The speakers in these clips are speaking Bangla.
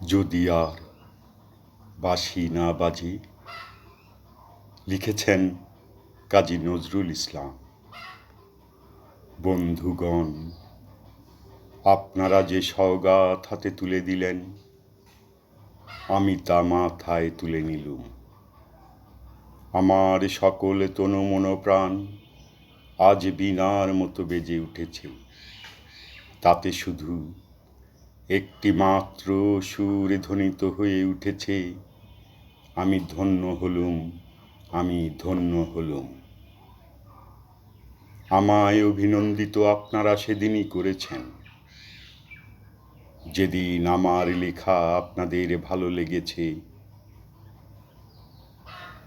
যদি আর বাঁশি না বাজে। লিখেছেন কাজী নজরুল ইসলাম। বন্ধুগণ, আপনারা যে সওগাত হাতে তুলে দিলেন, আমি তা মাথায় তুলে নিলুম। আমার সকল তনু মন প্রাণ আজ বীণার মতো বেজে উঠেছে। তাতে শুধু একটি মাত্র সুর ধ্বনিত হয়ে উঠেছে, আমি ধন্য হলুম, আমি ধন্য হলুম। আমায় অভিনন্দিত আপনারা সেদিনই করেছেন, যেদিন আমার লেখা আপনাদের ভালো লেগেছে।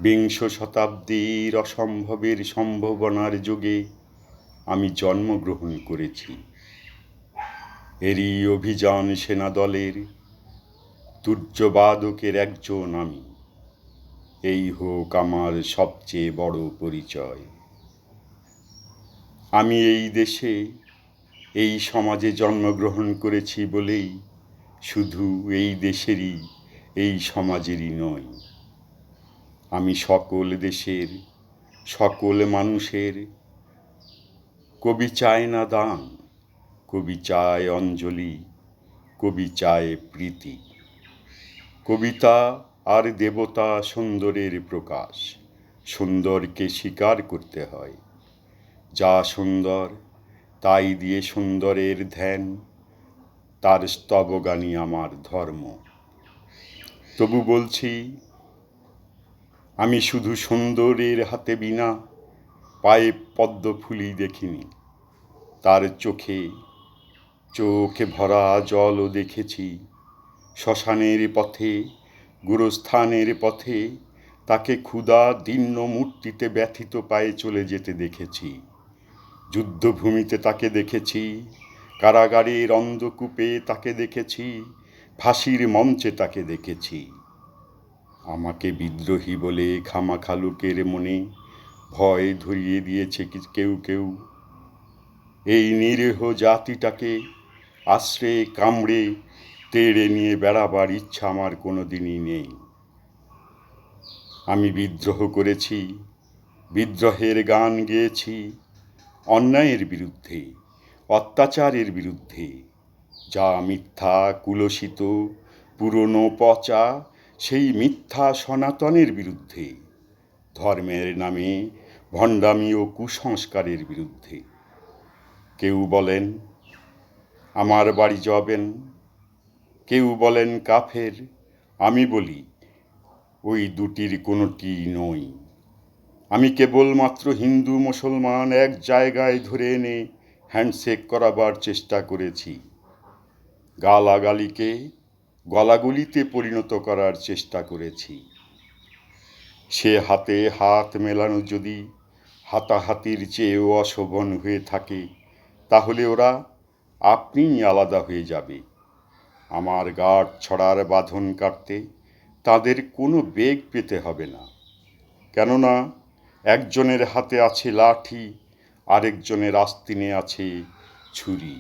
বিংশ শতাব্দীর অসম্ভবের সম্ভাবনার যুগে আমি জন্মগ্রহণ করেছি। এরই অভিযান সেনা দলের তুর্যবাদকের একজন আমি। এই হোক আমার সবচেয়ে বড় পরিচয়। আমি এই দেশে, এই সমাজে জন্মগ্রহণ করেছি বলেই শুধু এই দেশেরই, এই সমাজেরই নয়, আমি সকল দেশের, সকল মানুষের। কবি চায় না দান, কবি চায় অঞ্জলি, কবি চায় প্রীতি। কবিতা আর দেবতা সুন্দরের প্রকাশ। সুন্দরকে স্বীকার করতে হয়। যা সুন্দর তাই দিয়ে সুন্দরের ধ্যান, তার স্তবগানই আমার ধর্ম। তবু বলছি, আমি শুধু সুন্দরের হাতে বীণা, পায়ে পদ্ম ফুলই দেখিনি। তার চোখে ভরা জলও দেখেছি। শ্মশানের পথে, গুরুস্থানের পথে তাকে ক্ষুধা দীর্ণ মূর্তিতে ব্যথিত পায়ে চলে যেতে দেখেছি। যুদ্ধভূমিতে তাকে দেখেছি, কারাগারের অন্ধকূপে তাকে দেখেছি, ফাঁসির মঞ্চে তাকে দেখেছি। আমাকে বিদ্রোহী বলে খামাখা লোকের মনে ভয় ধরিয়ে দিয়েছে কেউ কেউ। এই নিরীহ জাতিটাকে আশ্রে কামড়ে তেড়ে নিয়ে বেড়াবার ইচ্ছা আমার কোনো দিনই নেই। আমি বিদ্রোহ করেছি, বিদ্রোহের গান গেয়েছি, অন্যায়ের বিরুদ্ধে, অত্যাচারের বিরুদ্ধে। যা মিথ্যা, কুলসিত, পুরনো, পচা, সেই মিথ্যা সনাতনের বিরুদ্ধে। ধর্মের নামে ভণ্ডামি ও কুসংস্কারের বিরুদ্ধে। কেউ বলেন আমার বাড়ি যাবেন, কেউ বলেন কাফের। আমি বলি ওই দুটির কোনোটি নই। আমি কেবলমাত্র হিন্দু মুসলমান এক জায়গায় ধরে এনে হ্যান্ডশেক করাবার চেষ্টা করেছি। গালাগালিকে গলাগলিতে পরিণত করার চেষ্টা করেছি। সে হাতে হাত মেলানো যদি হাতাহাতির চেয়েও অশোভন হয়ে থাকে, তাহলে ওরা আপনিই আলাদা হয়ে যাবে। আমার গাঁট ছড়ার বাঁধন কাটতে তাদের কোনো বেগ পেতে হবে না। কেননা একজনের হাতে আছে লাঠি, আরেকজনের আস্তিনে আছে ছুরি।